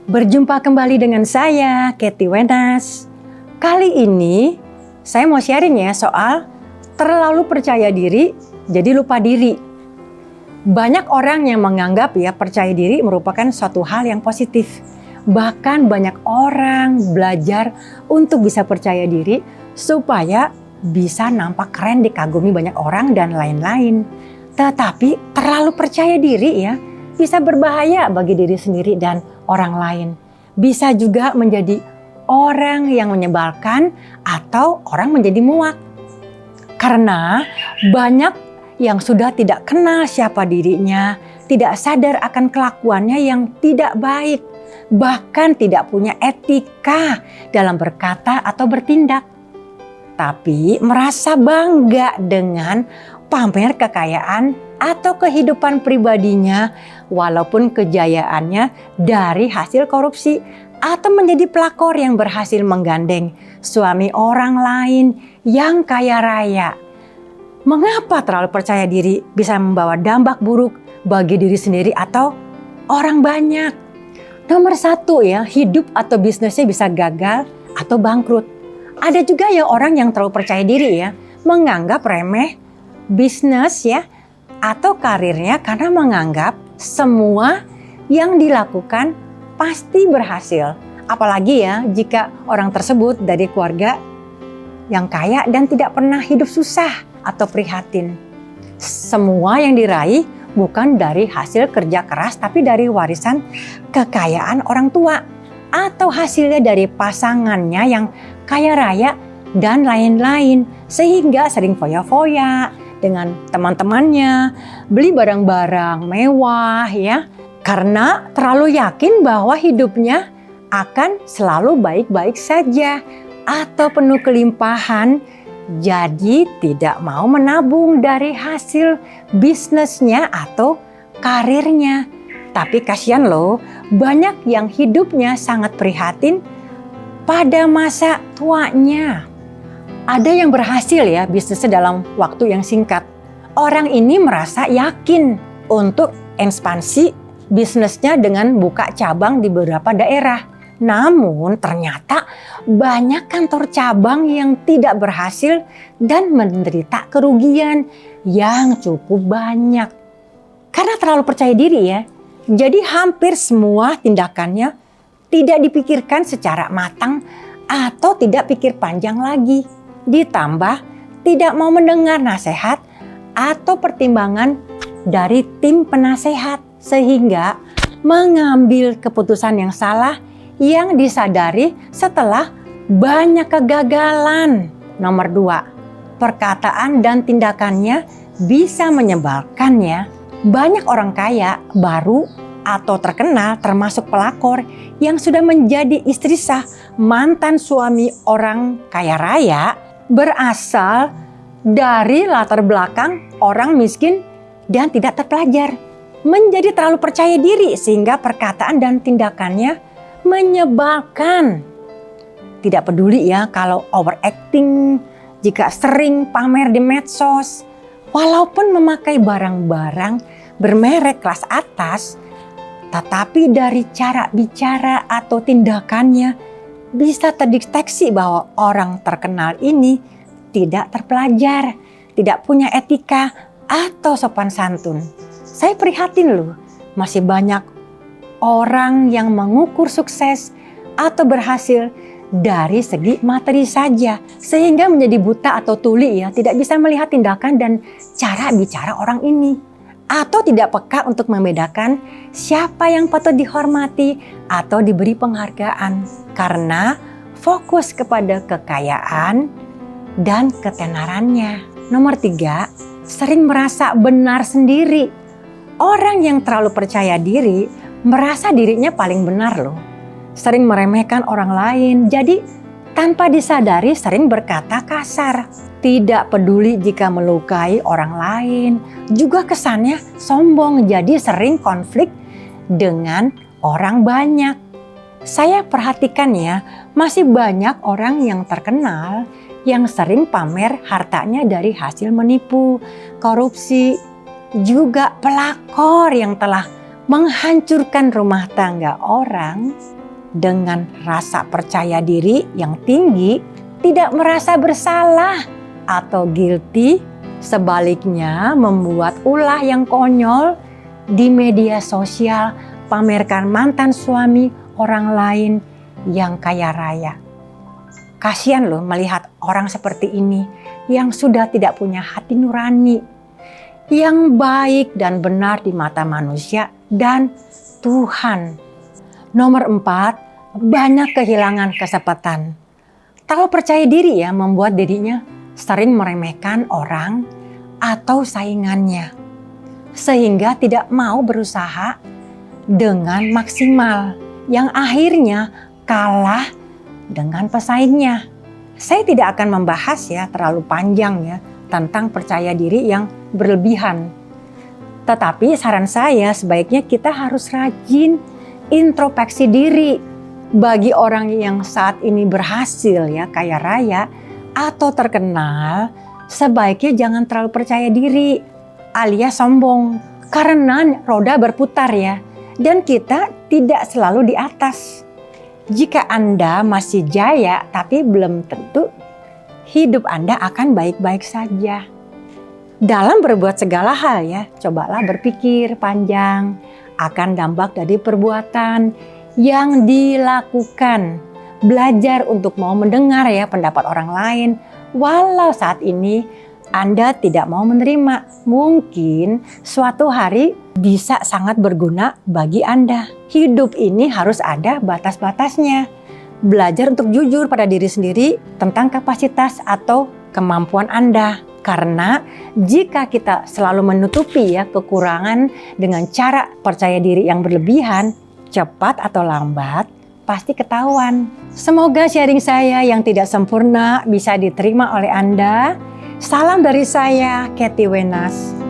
Berjumpa kembali dengan saya, Katie Wenas. Kali ini saya mau sharing ya soal terlalu percaya diri jadi lupa diri. Banyak orang yang menganggap ya percaya diri merupakan suatu hal yang positif. Bahkan banyak orang belajar untuk bisa percaya diri supaya bisa nampak keren, dikagumi banyak orang dan lain-lain. Tetapi terlalu percaya diri ya bisa berbahaya bagi diri sendiri dan orang lain. Bisa juga menjadi orang yang menyebalkan atau orang menjadi muak. Karena banyak yang sudah tidak kenal siapa dirinya, tidak sadar akan kelakuannya yang tidak baik, bahkan tidak punya etika dalam berkata atau bertindak. Tapi merasa bangga dengan pamer kekayaan atau kehidupan pribadinya walaupun kejayaannya dari hasil korupsi atau menjadi pelakor yang berhasil menggandeng suami orang lain yang kaya raya. Mengapa terlalu percaya diri bisa membawa dampak buruk bagi diri sendiri atau orang banyak? Nomor satu ya, hidup atau bisnisnya bisa gagal atau bangkrut. Ada juga ya orang yang terlalu percaya diri ya, menganggap remeh bisnis ya atau karirnya karena menganggap semua yang dilakukan pasti berhasil. Apalagi ya jika orang tersebut dari keluarga yang kaya dan tidak pernah hidup susah atau prihatin. Semua yang diraih bukan dari hasil kerja keras tapi dari warisan kekayaan orang tua atau hasilnya dari pasangannya yang kaya raya dan lain-lain, sehingga sering foya-foya dengan teman-temannya, beli barang-barang mewah ya, karena terlalu yakin bahwa hidupnya akan selalu baik-baik saja atau penuh kelimpahan, jadi tidak mau menabung dari hasil bisnisnya atau karirnya. Tapi kasihan loh, banyak yang hidupnya sangat prihatin pada masa tuanya. Ada yang berhasil ya bisnisnya dalam waktu yang singkat. Orang ini merasa yakin untuk ekspansi bisnisnya dengan buka cabang di beberapa daerah. Namun ternyata banyak kantor cabang yang tidak berhasil dan menderita kerugian yang cukup banyak. Karena terlalu percaya diri ya, jadi hampir semua tindakannya tidak dipikirkan secara matang atau tidak pikir panjang lagi. Ditambah tidak mau mendengar nasihat atau pertimbangan dari tim penasehat sehingga mengambil keputusan yang salah yang disadari setelah banyak kegagalan. Nomor 2, perkataan dan tindakannya bisa menyebalkan ya. Banyak orang kaya baru atau terkenal termasuk pelakor yang sudah menjadi istri sah mantan suami orang kaya raya berasal dari latar belakang orang miskin dan tidak terpelajar, menjadi terlalu percaya diri sehingga perkataan dan tindakannya menyebalkan. Tidak peduli ya kalau overacting, jika sering pamer di medsos, walaupun memakai barang-barang bermerek kelas atas, tetapi dari cara bicara atau tindakannya bisa terdeteksi bahwa orang terkenal ini tidak terpelajar, tidak punya etika atau sopan santun. Saya prihatin loh, masih banyak orang yang mengukur sukses atau berhasil dari segi materi saja, sehingga menjadi buta atau tuli ya, tidak bisa melihat tindakan dan cara bicara orang ini, atau tidak peka untuk membedakan siapa yang patut dihormati atau diberi penghargaan karena fokus kepada kekayaan dan ketenarannya. Nomor 3, sering merasa benar sendiri. Orang yang terlalu percaya diri merasa dirinya paling benar loh. Sering meremehkan orang lain, jadi tanpa disadari sering berkata kasar. Tidak peduli jika melukai orang lain, juga kesannya sombong, jadi sering konflik dengan orang banyak. Saya perhatikan ya, masih banyak orang yang terkenal yang sering pamer hartanya dari hasil menipu, korupsi, juga pelakor yang telah menghancurkan rumah tangga orang dengan rasa percaya diri yang tinggi, tidak merasa bersalah atau guilty, sebaliknya membuat ulah yang konyol di media sosial, pamerkan mantan suami orang lain yang kaya raya. Kasihan loh melihat orang seperti ini yang sudah tidak punya hati nurani, yang baik dan benar di mata manusia dan Tuhan. Nomor 4, banyak kehilangan kesempatan. Terlalu percaya diri ya membuat dirinya sering meremehkan orang atau saingannya, sehingga tidak mau berusaha dengan maksimal, yang akhirnya kalah dengan pesaingnya. Saya tidak akan membahas ya terlalu panjang ya tentang percaya diri yang berlebihan. Tetapi saran saya sebaiknya kita harus rajin introspeksi diri. Bagi orang yang saat ini berhasil ya kaya raya atau terkenal, sebaiknya jangan terlalu percaya diri alias sombong. Karena roda berputar ya, dan kita tidak selalu di atas. Jika Anda masih jaya, tapi belum tentu hidup Anda akan baik-baik saja. Dalam berbuat segala hal ya, cobalah berpikir panjang akan dampak dari perbuatan yang dilakukan. Belajar untuk mau mendengar ya pendapat orang lain, walau saat ini Anda tidak mau menerima. Mungkin suatu hari bisa sangat berguna bagi Anda. Hidup ini harus ada batas-batasnya. Belajar untuk jujur pada diri sendiri tentang kapasitas atau kemampuan Anda. Karena jika kita selalu menutupi ya kekurangan dengan cara percaya diri yang berlebihan, cepat atau lambat pasti ketahuan. Semoga sharing saya yang tidak sempurna bisa diterima oleh Anda. Salam dari saya, Katie Wenas.